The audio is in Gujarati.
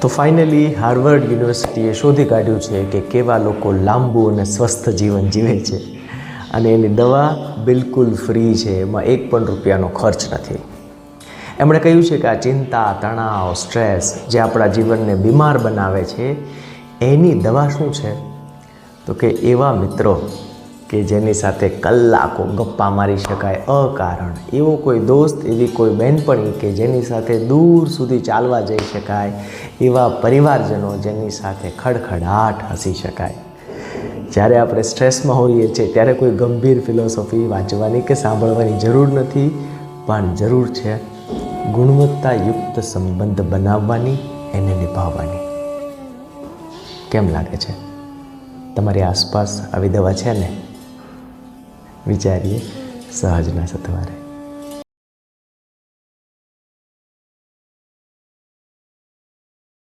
તો ફાઇનલી હાર્વર્ડ યુનિવર્સિટીએ શોધી કાઢ્યું છે કે કેવા લોકો લાંબુ અને સ્વસ્થ જીવન જીવે છે, અને એની દવા બિલકુલ ફ્રી છે, એમાં ₹1 ખર્ચ નથી. એમણે કહ્યું છે કે આ ચિંતા, તણાવ, સ્ટ્રેસ જે આપણા જીવનને બીમાર બનાવે છે એની દવા શું છે? તો કે એવા મિત્રો કે જેની સાથે કલાકો ગપ્પા મારી શકાય અકારણ, એવો કોઈ દોસ્ત, એવી કોઈ બહેનપણી કે જેની સાથે દૂર સુધી ચાલવા જઈ શકાય, એવા પરિવારજનો જેની સાથે ખડખડાટ હસી શકાય. જ્યારે આપણે સ્ટ્રેસમાં હોઈએ છીએ ત્યારે કોઈ ગંભીર ફિલોસોફી વાંચવાની કે સાંભળવાની જરૂર નથી, પણ જરૂર છે ગુણવત્તાયુક્ત સંબંધ બનાવવાની, એને નિભાવવાની. કેમ લાગે છે? તમારી આસપાસ આવી દવા છે ને? વિચારીએ સહજના સથવારે.